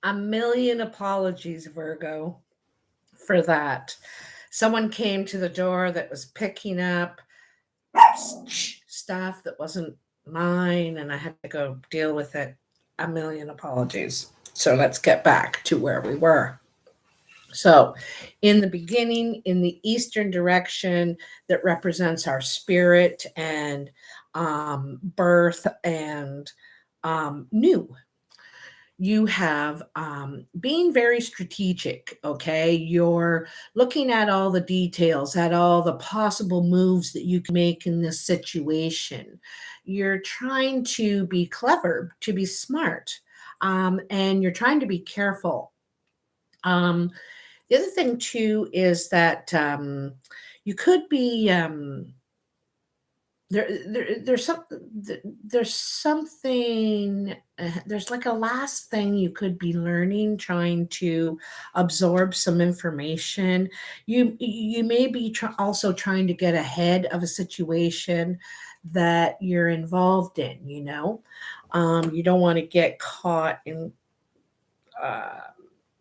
A million apologies, Virgo, for that. Someone came to the door that was picking up stuff that wasn't mine, and I had to go deal with it. A million apologies. So let's get back to where we were. So, in the beginning, in the eastern direction, that represents our spirit and birth and new, you have being very strategic. Okay, you're looking at all the details, at all the possible moves that you can make in this situation. You're trying to be clever, to be smart, and you're trying to be careful. The other thing too is that you could be there's something there's like a last thing you could be learning, trying to absorb some information. You may be also trying to get ahead of a situation that you're involved in. You don't want to get caught in uh,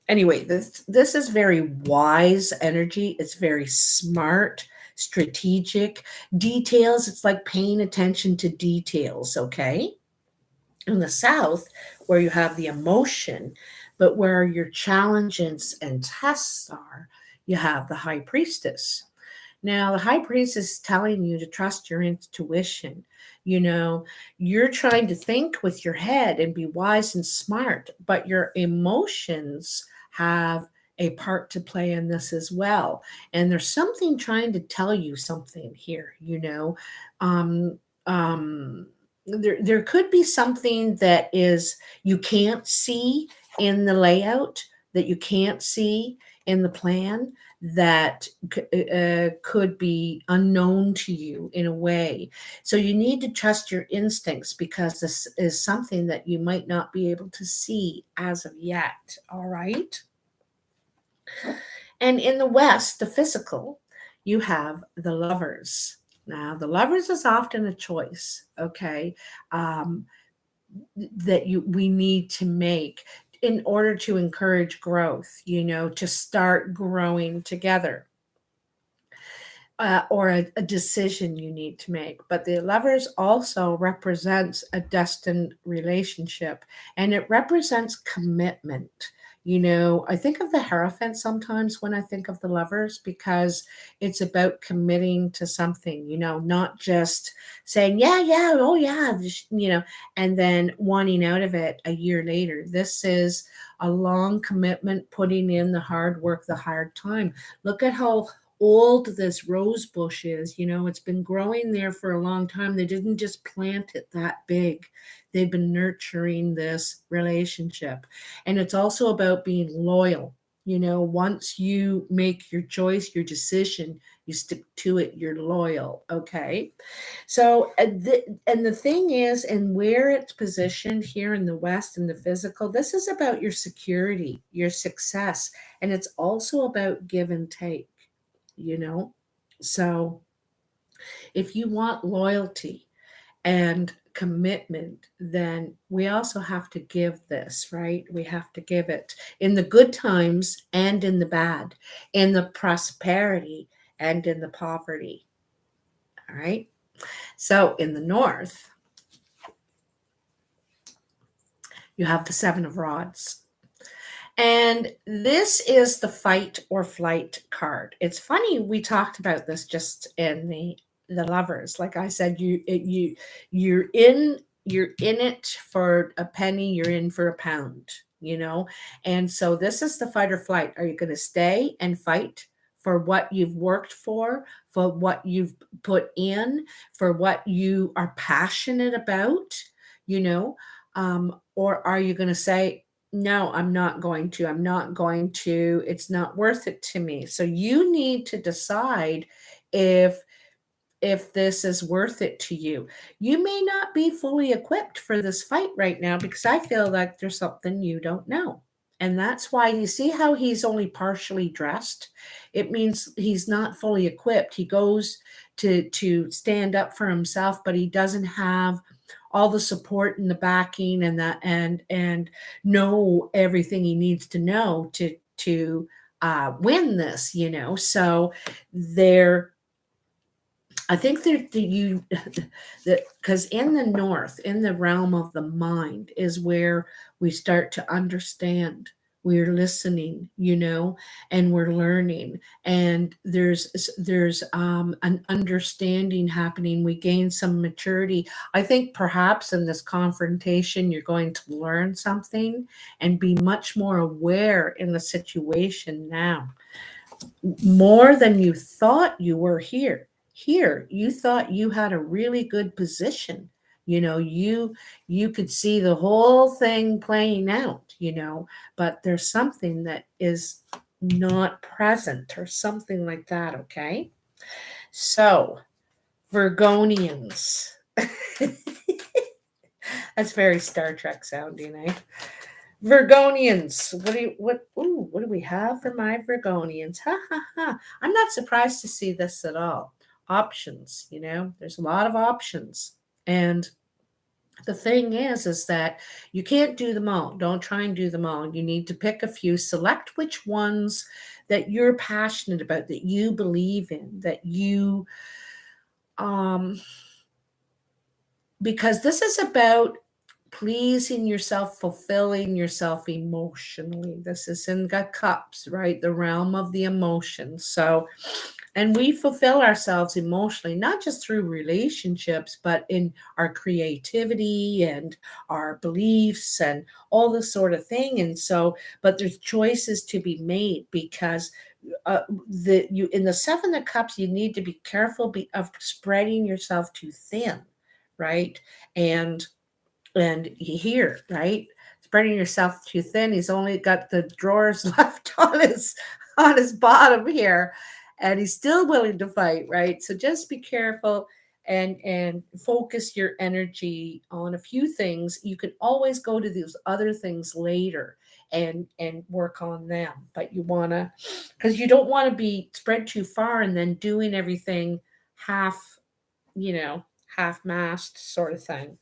anyway, this is very wise energy. It's very smart, strategic. Details, it's like paying attention to details, okay? In the south, where you have the emotion, but where your challenges and tests are, you have the high priestess. Now, the high priest is telling you to trust your intuition. You know, you're trying to think with your head and be wise and smart, but your emotions have a part to play in this as well. And there's something trying to tell you something here. Um, um, there could be something that is you can't see in the layout, that you can't see in the plan, that could be unknown to you in a way. So you need to trust your instincts, because this is something that you might not be able to see as of yet. All right. And in the West, the physical, you have the lovers. Now, the lovers is often a choice, okay, um, that we need to make in order to encourage growth, to start growing together. Or a decision you need to make. But the lovers also represents a destined relationship, and it represents commitment. I think of the Hierophant sometimes when I think of the lovers, because it's about committing to something, not just saying, yeah, yeah, oh, yeah, and then wanting out of it a year later. This is a long commitment, putting in the hard work, the hard time. Look at how old this rose bush is. It's been growing there for a long time. They didn't just plant it that big. They've been nurturing this relationship. And it's also about being loyal. Once you make your choice, your decision, you stick to it, you're loyal. Okay. So, and the thing is, and where it's positioned here in the West in the physical, this is about your security, your success, and it's also about give and take you know so if you want loyalty and commitment, then we also have to give this, right? We have to give it in the good times and in the bad, in the prosperity and in the poverty. All right. So in the north, you have the Seven of Rods. And this is the fight or flight card. It's funny, we talked about this just in the lovers. Like I said, you're in it for a penny, you're in for a pound. And so this is the fight or flight. Are you going to stay and fight for what you've worked for what you've put in, for what you are passionate about, you know? Or are you going to say, no, I'm not going to. I'm not going to. It's not worth it to me. So you need to decide if this is worth it to you. You may not be fully equipped for this fight right now, because I feel like there's something you don't know. And that's why you see how he's only partially dressed. It means he's not fully equipped. He goes to stand up for himself, but he doesn't have all the support and the backing and that and know everything he needs to know to win this, So there, I think that you that because in the north, in the realm of the mind, is where we start to understand. We're listening, and we're learning, and there's an understanding happening. We gain some maturity. I think perhaps in this confrontation, you're going to learn something and be much more aware in the situation now, more than you thought you were here. Here, you thought you had a really good position. You could see the whole thing playing out, but there's something that is not present or something like that, okay? So, Virgonians. That's very Star Trek sounding, eh? Virgonians. What do we have for my Virgonians? Ha ha ha. I'm not surprised to see this at all. Options, there's a lot of options. And the thing is that you can't do them all. Don't try and do them all. You need to pick a few, select which ones that you're passionate about, that you believe in, that you because this is about pleasing yourself, fulfilling yourself emotionally. This is in the cups, right? The realm of the emotions. So, and we fulfill ourselves emotionally, not just through relationships, but in our creativity and our beliefs and all this sort of thing. And so, but there's choices to be made because in the Seven of Cups, you need to be careful of spreading yourself too thin, right? And here, right? Spreading yourself too thin. He's only got the drawers left on his bottom here, and he's still willing to fight, right? So just be careful and focus your energy on a few things. You can always go to these other things later and work on them, but you want to, because you don't want to be spread too far and then doing everything half, half-mast sort of thing.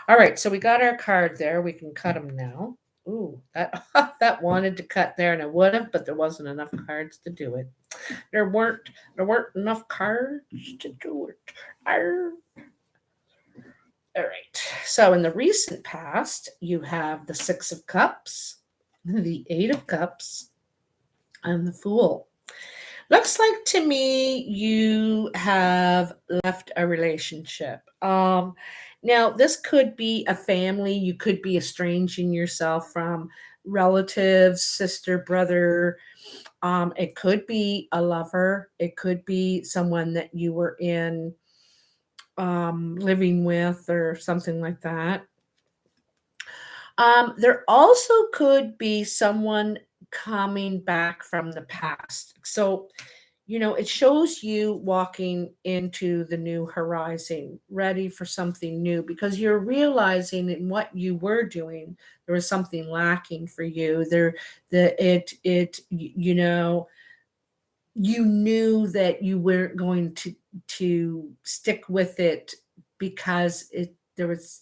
All right, so we got our card there. We can cut them now. Ooh, that that wanted to cut there, and I would have, but there wasn't enough cards to do it. There weren't enough cards to do it. Arr. All right. So in the recent past, you have the Six of Cups, the Eight of Cups, and the Fool. Looks like to me you have left a relationship. Now, this could be a family. You could be estranging yourself from relatives, sister, brother. It could be a lover. It could be someone that you were in living with or something like that. There also could be someone coming back from the past. So, it shows you walking into the new horizon, ready for something new, because you're realizing in what you were doing, there was something lacking for you. You knew that you weren't going to stick with it because there was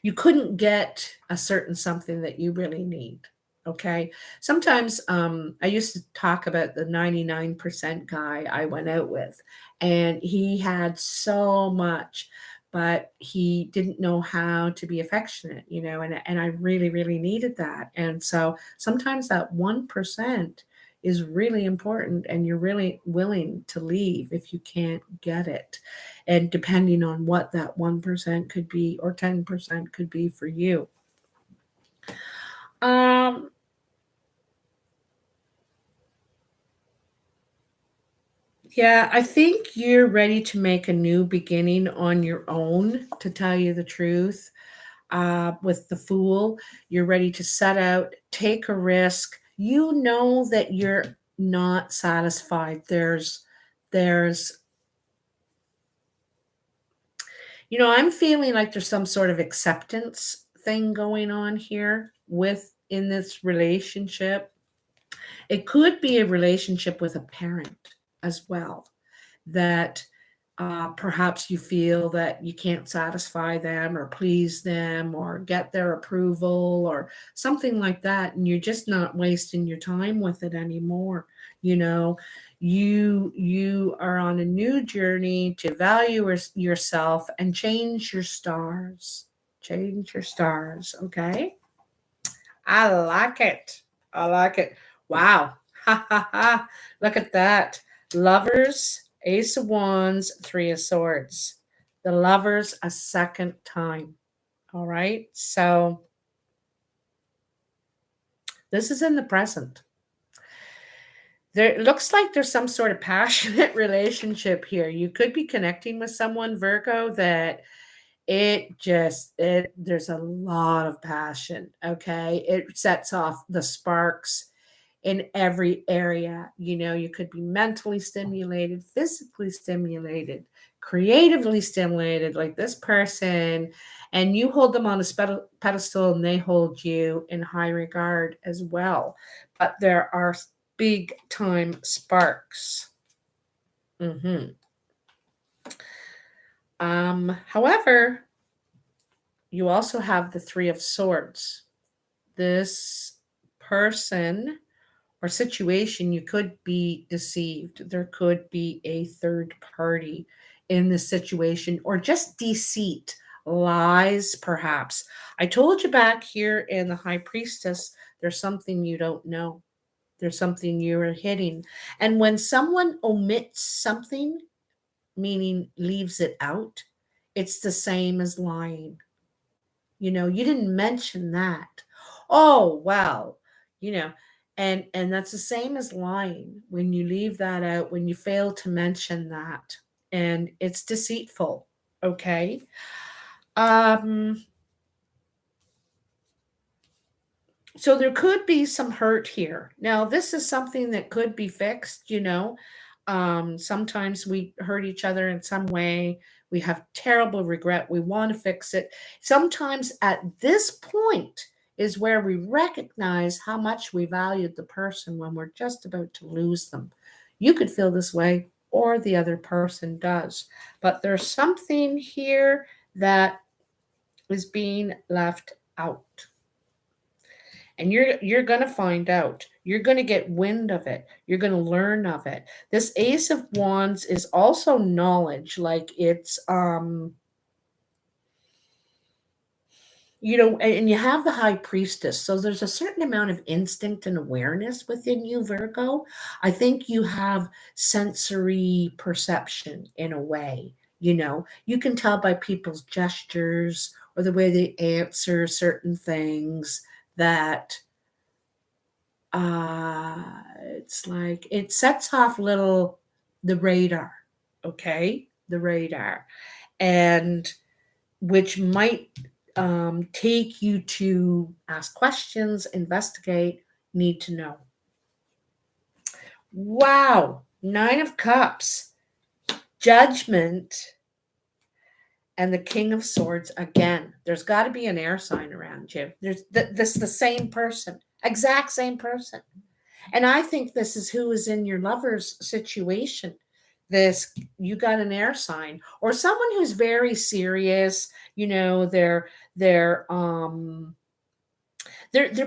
you couldn't get a certain something that you really need. Okay. Sometimes I used to talk about the 99% guy I went out with, and he had so much, but he didn't know how to be affectionate, and I really, really needed that. And so sometimes that 1% is really important, and you're really willing to leave if you can't get it. And depending on what that 1% could be or 10% could be for you. Yeah, I think you're ready to make a new beginning on your own, to tell you the truth. With the Fool, you're ready to set out, take a risk. You know that you're not satisfied. There's I'm feeling like there's some sort of acceptance thing going on here in this relationship. It could be a relationship with a parent as well, that Perhaps you feel that you can't satisfy them or please them or get their approval or something like that, and you're just not wasting your time with it anymore. You know, you are on a new journey to value yourself and change your stars. Change your stars, okay? I like it. I like it. Wow. Ha ha ha. Look at that. Lovers, Ace of Wands, Three of Swords. The lovers a second time. All right. So this is in the present. There, it looks like there's some sort of passionate relationship here. You could be connecting with someone, Virgo, that there's a lot of passion. Okay. It sets off the sparks in every area. You know, you could be mentally stimulated, physically stimulated, creatively stimulated, like this person, and you hold them on a pedestal and they hold you in high regard as well. But there are big time sparks. However, you also have the Three of Swords. This person or situation, you could be deceived. There could be a third party in the situation, or just deceit, lies, perhaps. I told you back here in the High Priestess, there's something you don't know. There's something you're hitting. And when someone omits something, meaning leaves it out, it's the same as lying. You know, you didn't mention that. Oh, well, you know, and that's the same as lying. When you leave that out, when you fail to mention that, and it's deceitful. Okay. Um so there could be some hurt here. Now, this is something that could be fixed, you know. Sometimes we hurt each other in some way. We have terrible regret. We want to fix it. Sometimes at this point is where we recognize how much we valued the person when we're just about to lose them. You could feel this way, or the other person does. But there's something here that is being left out, and you're going to find out. You're going to get wind of it. You're going to learn of it. This Ace of Wands is also knowledge. Like it's you know, and you have the High Priestess, so there's a certain amount of instinct and awareness within you, Virgo. I think you have sensory perception in a way. You know, you can tell by people's gestures or the way they answer certain things that it's like it sets off little the radar, okay, the radar, and which might take you to ask questions, investigate, need to know. Wow, Nine of Cups, Judgment, and the King of Swords again. There's got to be an air sign around you. There's this the same person, exact same person. And I think this is who is in your lover's situation. This, you got an air sign or someone who's very serious. You know, they're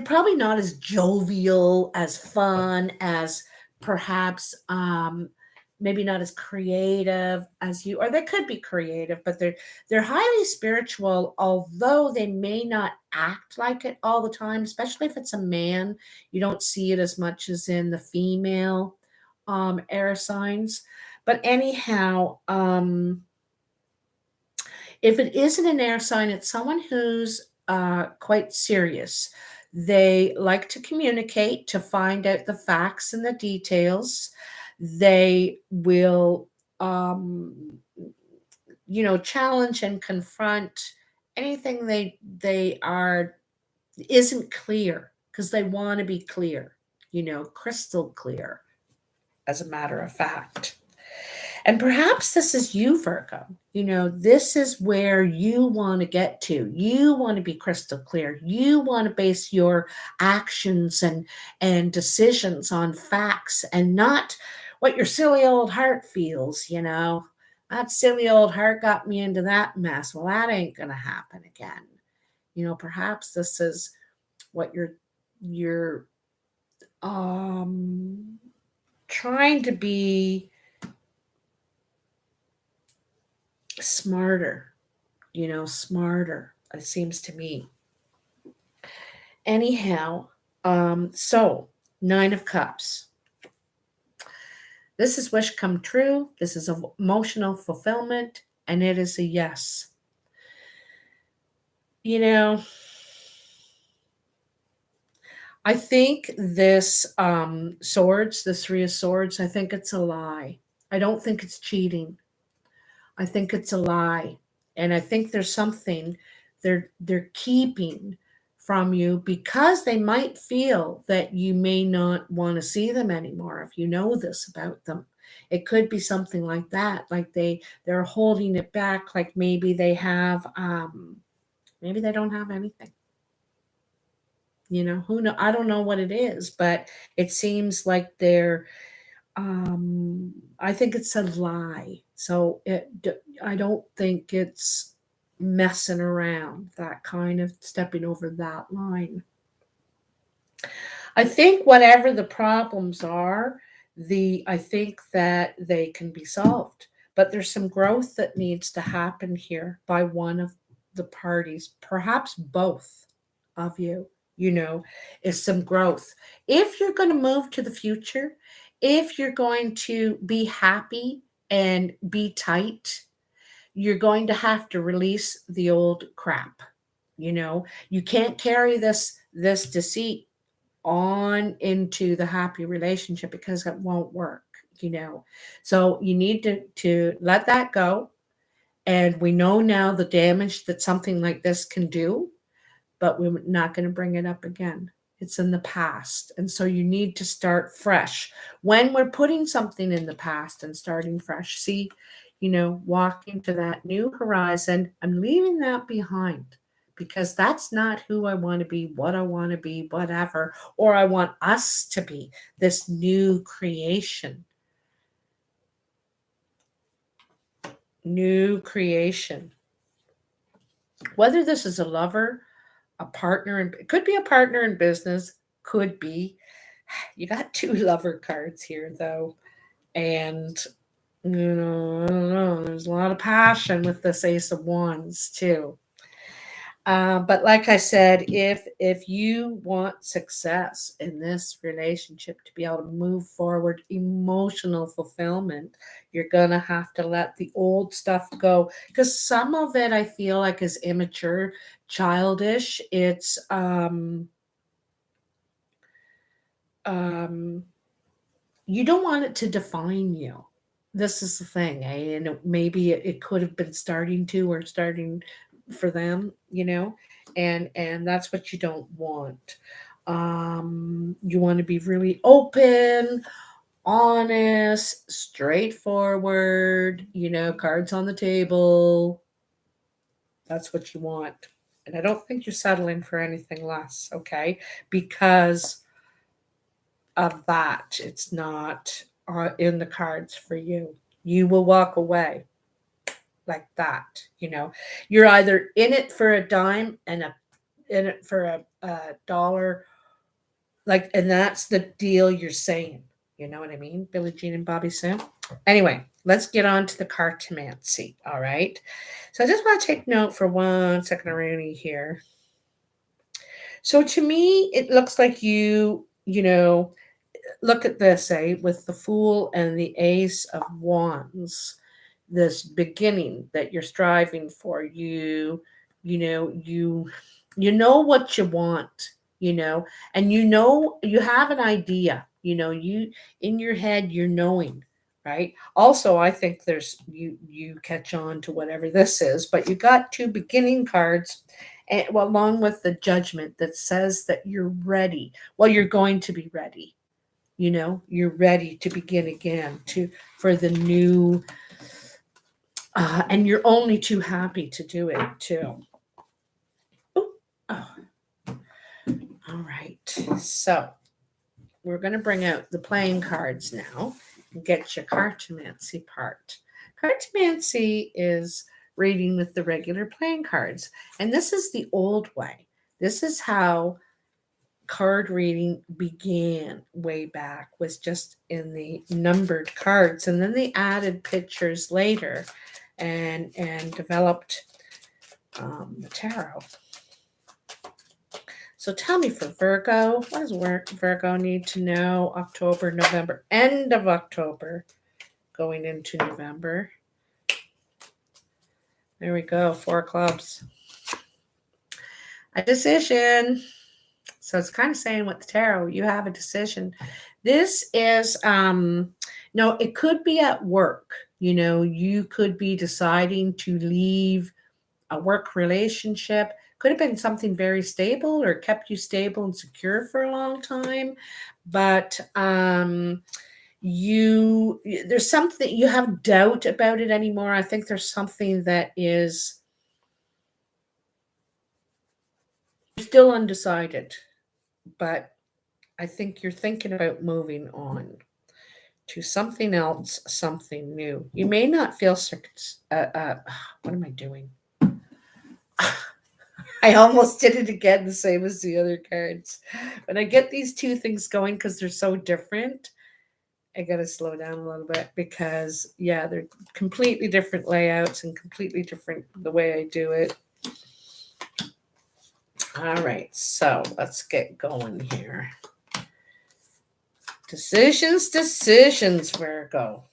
probably not as jovial, as fun, as perhaps maybe not as creative as you, or they could be creative, but they're highly spiritual, although they may not act like it all the time, especially if it's a man. You don't see it as much as in the female air signs. But anyhow, if it isn't an air sign, it's someone who's quite serious. They like to communicate to find out the facts and the details. They will, you know, challenge and confront anything they are isn't clear, because they want to be clear, you know, crystal clear, as a matter of fact. And perhaps this is you, Virgo. You know, this is where you want to get to. You want to be crystal clear. You want to base your actions and decisions on facts and not what your silly old heart feels, you know. that silly old heart got me into that mess. Well, that ain't going to happen again. Perhaps this is what you're trying to be smarter, smarter, it seems to me. Anyhow, so 9 of Cups. This is wish come true. This is emotional fulfillment, and it is a yes. I think this swords, the 3 of Swords, I think it's a lie. I don't think it's cheating. I think it's a lie. And I think there's something they're keeping from you because they might feel that you may not want to see them anymore if you know this about them. It could be something like that, like they're holding it back, like maybe they have maybe they don't have anything. Who know? I don't know what it is, but it seems like they're I think it's a lie. So I don't think it's messing around, that kind of stepping over that line. I think whatever the problems are, I think that they can be solved. But there's some growth that needs to happen here by one of the parties, perhaps both of you, is some growth. If you're going to move to the future, if you're going to be happy and be tight, you're going to have to release the old crap. You can't carry this deceit on into the happy relationship because it won't work. So you need to let that go. And we know now the damage that something like this can do, but we're not going to bring it up again. It's in the past. And so you need to start fresh. When we're putting something in the past and starting fresh, see, walking to that new horizon, I'm leaving that behind because that's not who I want to be, what I want to be, whatever, or I want us to be, this new creation. New creation. Whether this is a lover, a partner, and it could be a partner in business, could be. You got 2 lover cards here, though. And, I don't know. There's a lot of passion with this Ace of Wands, too. But like I said, if you want success in this relationship to be able to move forward, emotional fulfillment, you're gonna have to let the old stuff go because some of it I feel like is immature, childish. It's you don't want it to define you. This is the thing, and maybe it could have been starting to or starting for them, and that's what you don't want. You want to be really open, honest, straightforward, cards on the table. That's what you want. And I don't think you're settling for anything less, okay? Because of that, it's not in the cards for you. You will walk away like that. You're either in it for a dime and in it for a dollar, and that's the deal you're saying. You know what I mean? Billie Jean and Bobby Sue. Anyway, let's get on to the Cartomancy. All right. So I just want to take note for 1 second, Rooney here. So to me, it looks like look at this, with the Fool and the Ace of Wands, this beginning that you're striving for. You know what you want, and you have an idea, you in your head, you're knowing, right? Also, I think there's you catch on to whatever this is, but you got 2 beginning cards, and along with the Judgment that says that you're ready. Well, you're going to be ready. You're ready to begin again for the new, and you're only too happy to do it too. Ooh, oh. All right, so we're going to bring out the playing cards now and get your Cartomancy part. Cartomancy is reading with the regular playing cards. And this is the old way. This is how card reading began way back, was just in the numbered cards. And then they added pictures later and developed the tarot. So tell me, for Virgo, what does Virgo need to know? October, November, end of October, going into November. There we go, 4 clubs. A decision. So it's kind of saying with the tarot, you have a decision. This is, no, it could be at work. You know, you could be deciding to leave a work relationship. Could have been something very stable or kept you stable and secure for a long time. But there's something, you have doubt about it anymore. I think there's something that is still undecided, but I think you're thinking about moving on to something else, something new. You may not feel what am I doing? I almost did it again, the same as the other cards. When I get these two things going, because they're so different, I got to slow down a little bit, because, yeah, they're completely different layouts and completely different the way I do it. All right, so let's get going here. Decisions, Virgo.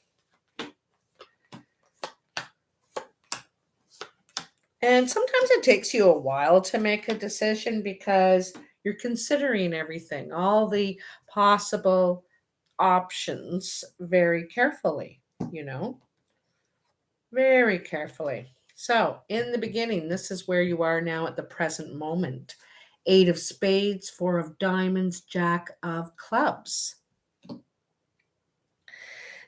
And sometimes it takes you a while to make a decision because you're considering everything, all the possible options very carefully, very carefully. So in the beginning, this is where you are now at the present moment. 8 of spades, 4 of diamonds, Jack of clubs.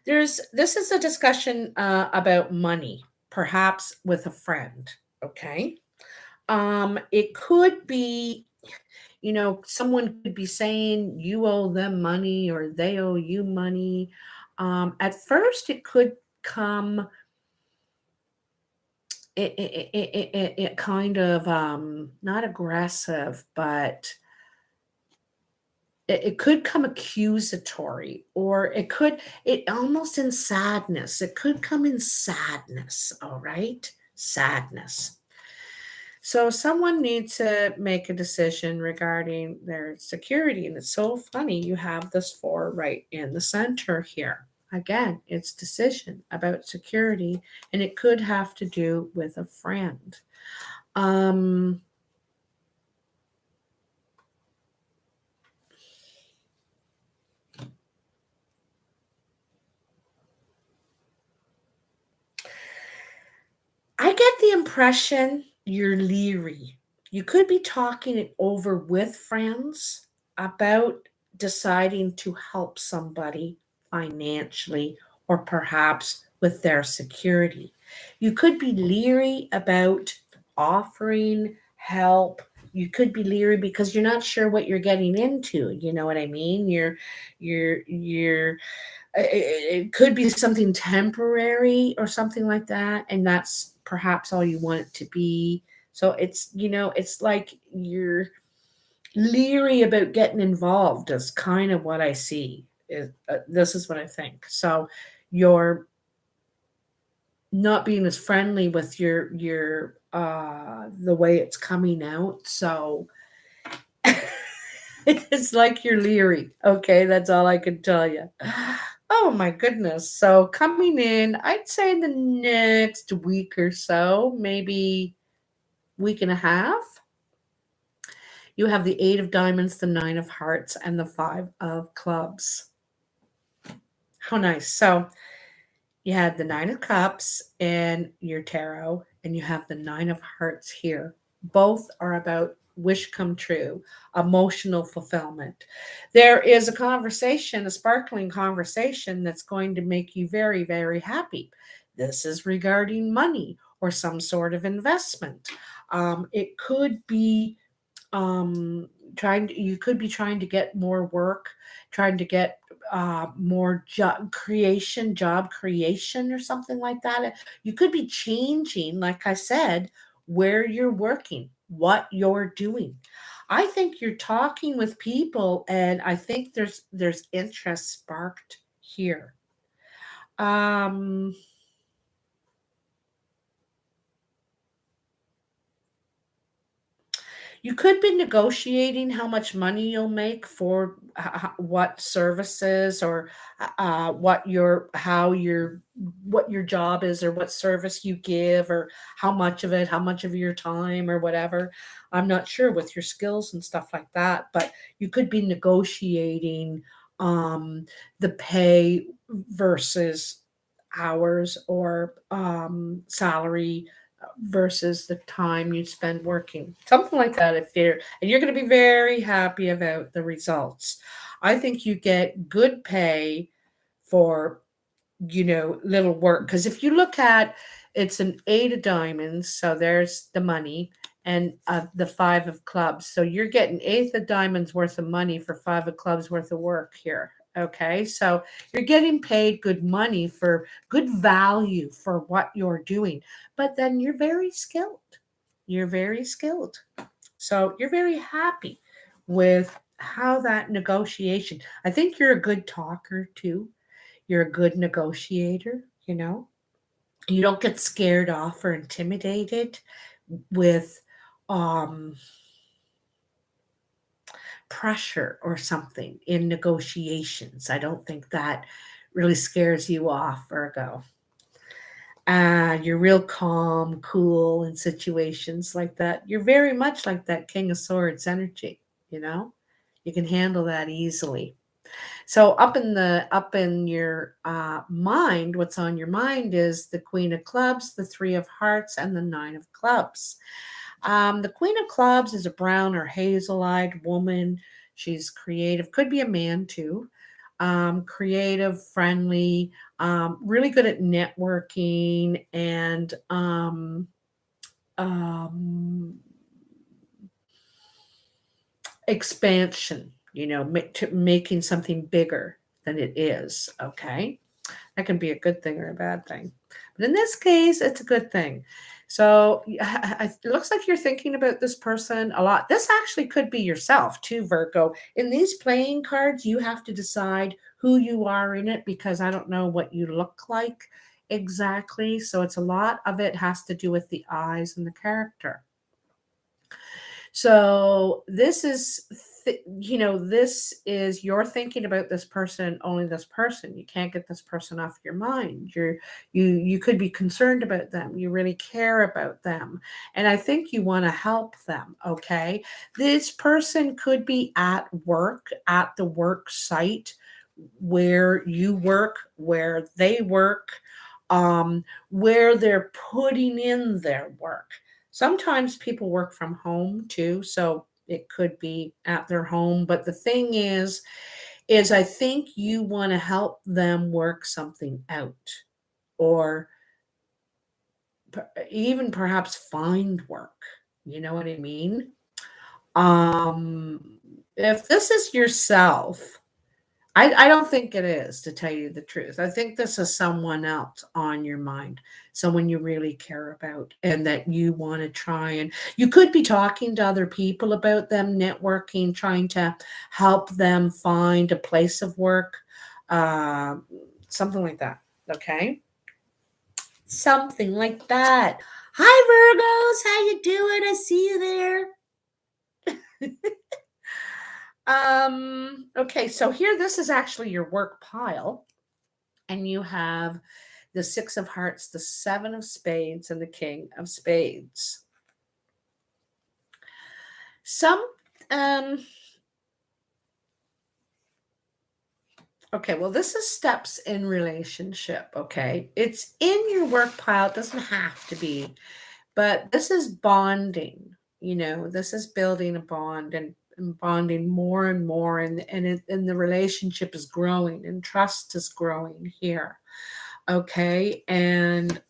This is a discussion about money, perhaps with a friend. Okay. It could be, someone could be saying you owe them money or they owe you money. At first, it could come, it kind of, not aggressive, but it could come accusatory, or it almost in sadness. It could come in sadness. All right. Sadness. So someone needs to make a decision regarding their security. And it's so funny. You have this 4 right in the center here. Again, it's decision about security, and it could have to do with a friend. I get the impression you're leery. You could be talking it over with friends about deciding to help somebody financially or perhaps with their security. You could be leery about offering help. You could be leery because you're not sure what you're getting into. You know what I mean? You're it could be something temporary or something like that, and that's perhaps all you want it to be. So it's like you're leery about getting involved, is kind of what I see. This is what I think. So you're not being as friendly with your the way it's coming out. So it's like you're leery. Okay, that's all I can tell you. Oh my goodness. So coming in, I'd say in the next week or so, maybe week and a half, you have the 8 of diamonds, the 9 of hearts, and the 5 of clubs. How nice. So you had the 9 of cups in your tarot, and you have the 9 of hearts here. Both are about wish come true, emotional fulfillment. There is a conversation, a sparkling conversation that's going to make you very, very happy. This is regarding money or some sort of investment. It could be you could be trying to get more work, trying to get more job creation or something like that. You could be changing, like I said, where you're working, what you're doing. I think you're talking with people, and I think there's interest sparked here. Um, You could be negotiating how much money you'll make for what services, or what your job is, or what service you give, or how much of it, how much of your time, or whatever. I'm not sure with your skills and stuff like that, but you could be negotiating the pay versus hours, or salary versus the time you spend working. Something like that, if you're and you're going to be very happy about the results. I think you get good pay for, little work, because if you look at, it's an 8 of diamonds, so there's the money, and the 5 of clubs, so you're getting 8 of diamonds worth of money for 5 of clubs worth of work here. Okay, so you're getting paid good money for good value for what you're doing, but then you're very skilled, so you're very happy with how that negotiation. I think you're a good talker too. You're a good negotiator. You don't get scared off or intimidated with um, pressure or something in negotiations. I don't think that really scares you off, Virgo. You're real calm, cool in situations like that. You're very much like that King of Swords energy, you know? You can handle that easily. So up in your mind, what's on your mind is the Queen of Clubs, the Three of Hearts, and the Nine of Clubs. The Queen of Clubs is a brown or hazel-eyed woman. She's creative, could be a man too. Creative, friendly, really good at networking and um, expansion. Making something bigger than it is. Okay. That can be a good thing or a bad thing. But in this case, it's a good thing. So it looks like you're thinking about this person a lot. This actually could be yourself too, Virgo. In these playing cards, you have to decide who you are in it, because I don't know what you look like exactly. So it's a lot of it has to do with the eyes and the character. So this is you're thinking about this person, only this person. You can't get this person off your mind. You could be concerned about them. You really care about them. And I think you want to help them, okay? This person could be at work, at the work site where you work, where they work, where they're putting in their work. Sometimes people work from home too, so it could be at their home. But the thing is I think you want to help them work something out, or even perhaps find work. You know what I mean? If this is yourself, I don't think it is, to tell you the truth. I think this is someone else on your mind, someone you really care about, and that you want to try. And you could be talking to other people about them, networking, trying to help them find a place of work, uh, something like that. Okay, something like that. Hi, Virgos, how you doing? I see you there. Okay, so here, this is actually your work pile, and you have the Six of Hearts, the Seven of Spades, and the King of Spades. Some, okay, well, this is steps in relationship, okay? It's in your work pile. It doesn't have to be, but this is bonding. This is building a bond, and bonding more and more, and the relationship is growing, and trust is growing here. Okay, and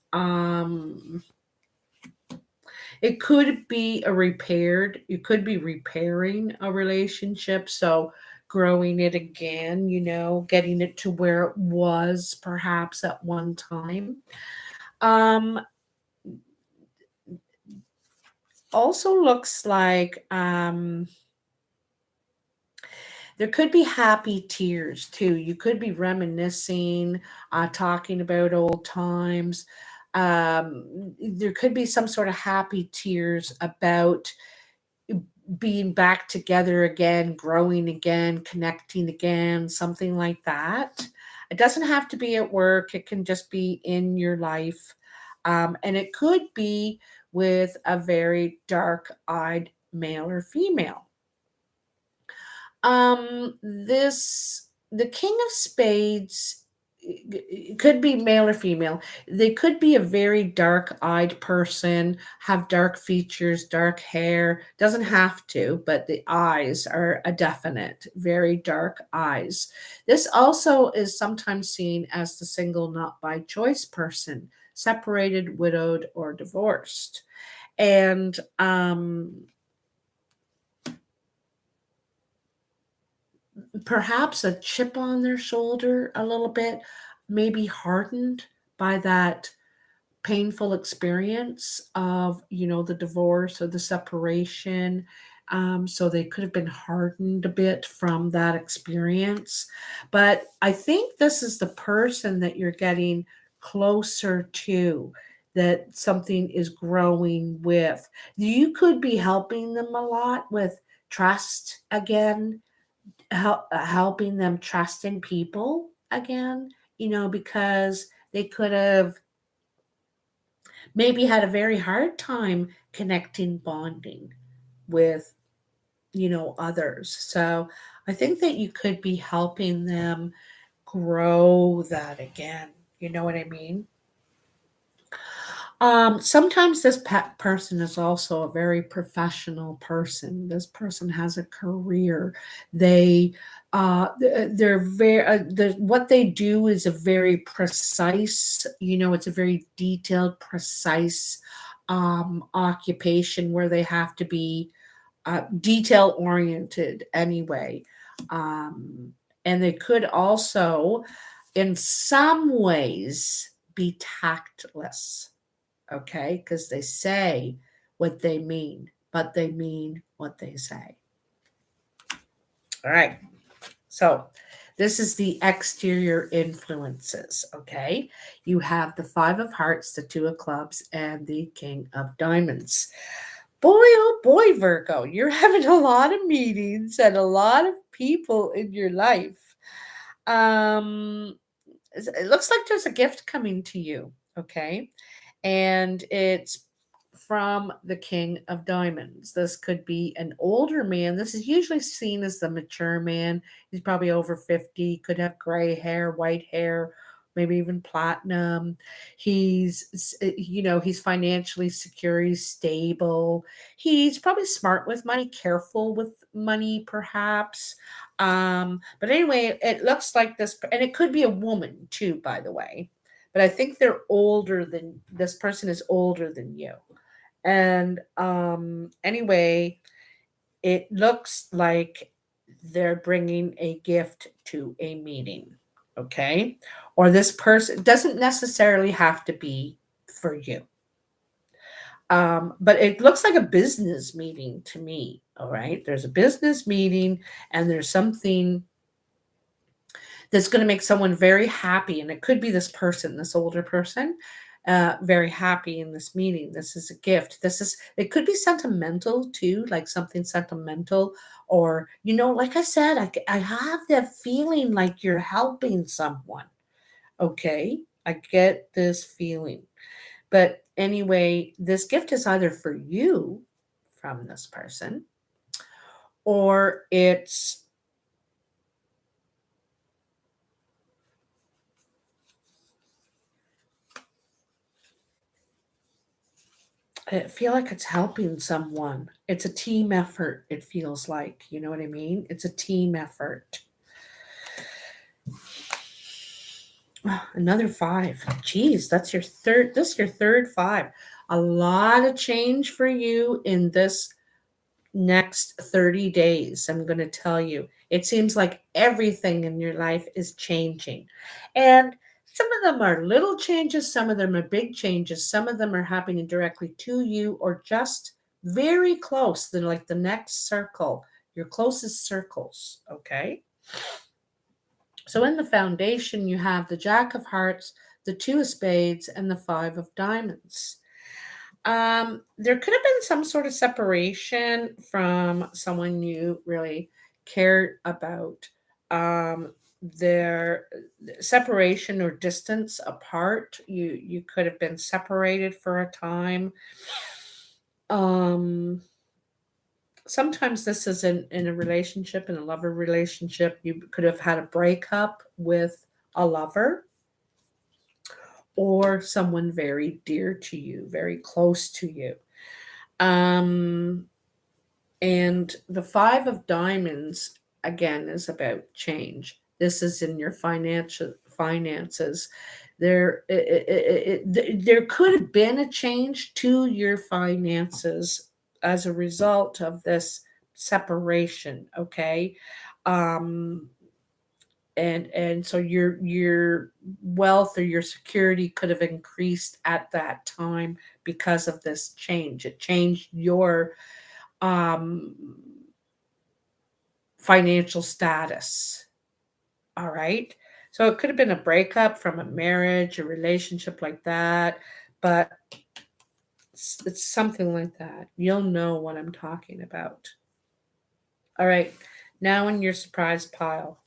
It could be you could be repairing a relationship. So growing it again, getting it to where it was perhaps at one time. Um, Also looks like there could be happy tears too. You could be reminiscing, talking about old times. There could be some sort of happy tears about being back together again, growing again, connecting again, something like that. It doesn't have to be at work, it can just be in your life. And it could be with a very dark eyed male or female. The King of Spades it could be male or female. They could be a very dark-eyed person, have dark features, dark hair. Doesn't have to, but the eyes are a definite, very dark eyes. This also is sometimes seen as the single not by choice person, separated, widowed, or divorced. And perhaps a chip on their shoulder a little bit, maybe hardened by that painful experience of, the divorce or the separation. So they could have been hardened a bit from that experience. But I think this is the person that you're getting closer to, that something is growing with. You could be helping them a lot with trust again, helping them trust in people again, because they could have maybe had a very hard time connecting, bonding with, others. So I think that you could be helping them grow that again. You know what I mean? Sometimes this person is also a very professional person. This person has a career. They, they're very, what they do is a very precise, it's a very detailed, precise occupation where they have to be detail oriented anyway. Um, and they could also, in some ways, be tactless, okay? Because they say what they mean, but they mean what they say. All right. So this is the exterior influences, okay? You have the Five of Hearts, the Two of Clubs, and the King of Diamonds. Boy, oh boy, Virgo, you're having a lot of meetings and a lot of people in your life. It looks like there's a gift coming to you, okay? And it's from the King of Diamonds. This could be an older man. This is usually seen as the mature man. He's probably over 50, could have gray hair, white hair, maybe even platinum. He's financially secure, he's stable. He's probably smart with money, careful with money, perhaps. But anyway, it looks like this, and it could be a woman too, by the way. But I think they're older than this person is older than you. And anyway, it looks like they're bringing a gift to a meeting, okay? Or this person doesn't necessarily have to be for you. But it looks like a business meeting to me, all right? There's a business meeting and there's something that's going to make someone very happy. And it could be this person, this older person, very happy in this meeting. This is a gift. It could be sentimental too, like something sentimental. Or, like I said, I have that feeling like you're helping someone. Okay. I get this feeling. But anyway, this gift is either for you from this person, or I feel like it's helping someone. It's a team effort, it feels like. You know what I mean? It's a team effort. Another five. Geez, that's your third. This is your third five. A lot of change for you in this next 30 days. I'm going to tell you. It seems like everything in your life is changing. And some of them are little changes, some of them are big changes, some of them are happening directly to you or just very close, than like the next circle, your closest circles, okay? So in the foundation, you have the Jack of Hearts, the Two of Spades, and the Five of Diamonds. There could have been some sort of separation from someone you really cared about. Their separation or distance apart. You could have been separated for a time. Um, Sometimes this is in a relationship, in a lover relationship. You could have had a breakup with a lover or someone very dear to you, very close to you. Um, And the Five of Diamonds, again, is about change. This is in your financial finances. There could have been a change to your finances as a result of this separation. Okay, um, and so your wealth or your security could have increased at that time because of this change. It changed your um financial status. All right. So it could have been a breakup from a marriage, a relationship like that, but it's something like that. You'll know what I'm talking about. All right. Now in your surprise pile.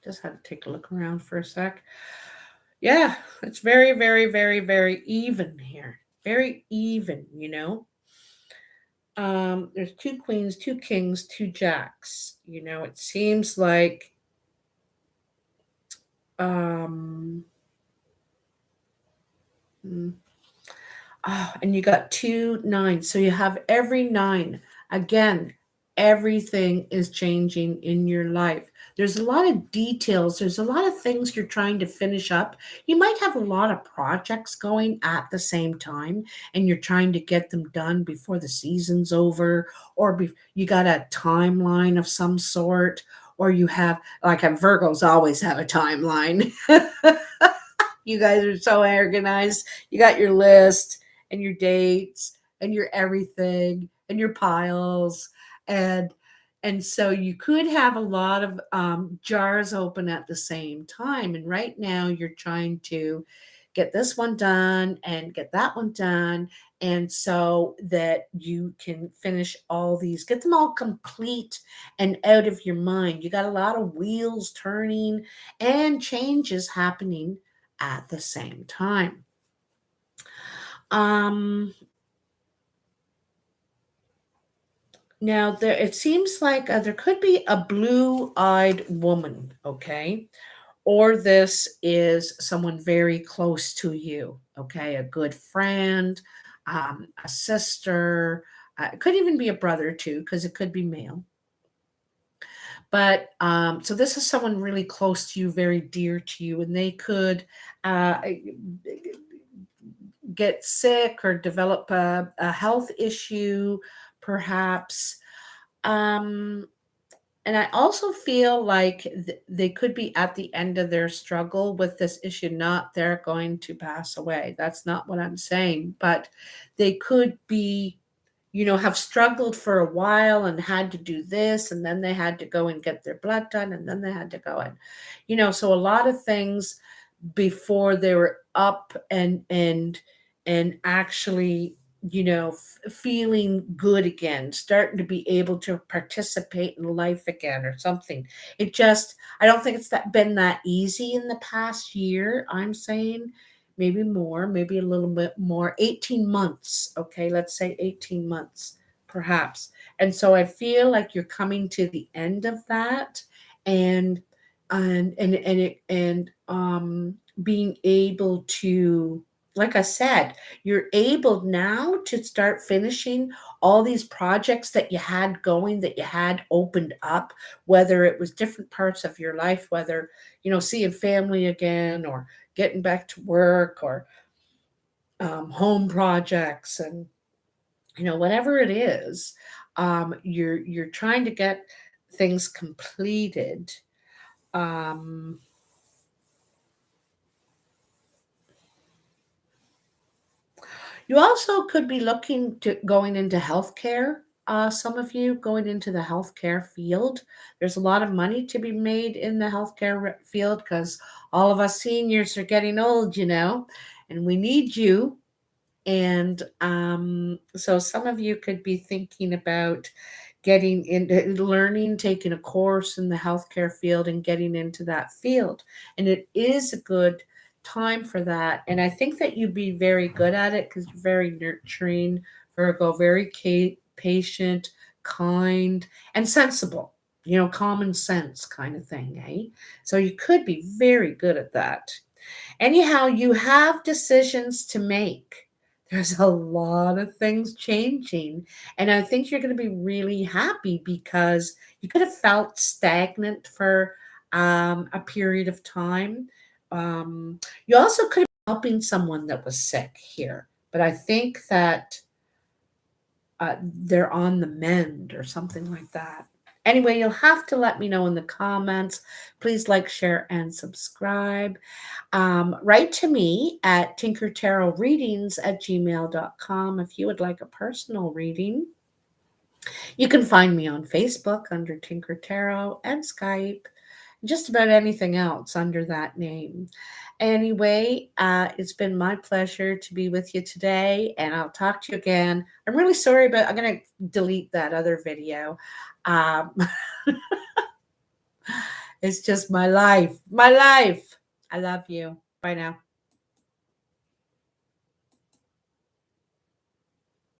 Just had to take a look around for a sec. Yeah, it's very, very, very, very even here. Very even, you know. There's two queens, two kings, two jacks. You know, it seems like um mm, and you got two nines. So you have every nine. Again, everything is changing in your life. There's a lot of details. There's a lot of things you're trying to finish up. You might have a lot of projects going at the same time, and you're trying to get them done before the season's over, or you got a timeline of some sort, or you have, like a Virgos always have a timeline. You guys are so organized. You got your list and your dates and your everything and your piles and so you could have a lot of jars open at the same time. And right now you're trying to get this one done and get that one done. And so that you can finish all these, get them all complete and out of your mind. You got a lot of wheels turning and changes happening at the same time. Um, Now there it seems like there could be a blue-eyed woman, okay? Or this is someone very close to you, okay? A good friend, a sister, it could even be a brother too, because it could be male. But so this is someone really close to you, very dear to you, and they could get sick or develop a health issue, perhaps. Um, and I also feel like they could be at the end of their struggle with this issue, not they're going to pass away. That's not what I'm saying, but they could be, have struggled for a while and had to do this, and then they had to go and get their blood done, and then they had to go and, so a lot of things before they were up and actually feeling good again, starting to be able to participate in life again or something. I don't think it's been that easy in the past year. I'm saying maybe more, maybe a little bit more. 18 months, okay, let's say 18 months perhaps. And so I feel like you're coming to the end of that, and being able to like I said, you're able now to start finishing all these projects that you had going, that you had opened up, whether it was different parts of your life, whether, seeing family again, or getting back to work, or home projects, and whatever it is, you're trying to get things completed. Um, You also could be looking to going into healthcare. Some of you going into the healthcare field. There's a lot of money to be made in the healthcare field, because all of us seniors are getting old, and we need you. And so some of you could be thinking about getting into learning, taking a course in the healthcare field and getting into that field. And it is a good time for that. And I think that you'd be very good at it, because you're very nurturing, Virgo, very patient, kind, and sensible, common sense kind of thing, eh? So you could be very good at that. Anyhow, you have decisions to make. There's a lot of things changing. And I think you're going to be really happy, because you could have felt stagnant for a period of time. You also could have been helping someone that was sick here. But I think that they're on the mend or something like that. Anyway, you'll have to let me know in the comments. Please like, share, and subscribe. Write to me at tinkertarotreadings@gmail.com if you would like a personal reading. You can find me on Facebook under Tinker Tarot, and Skype, just about anything else under that name. Anyway, it's been my pleasure to be with you today, and I'll talk to you again. I'm really sorry, but I'm going to delete that other video. Um, it's just my life. My life. I love you. Bye now.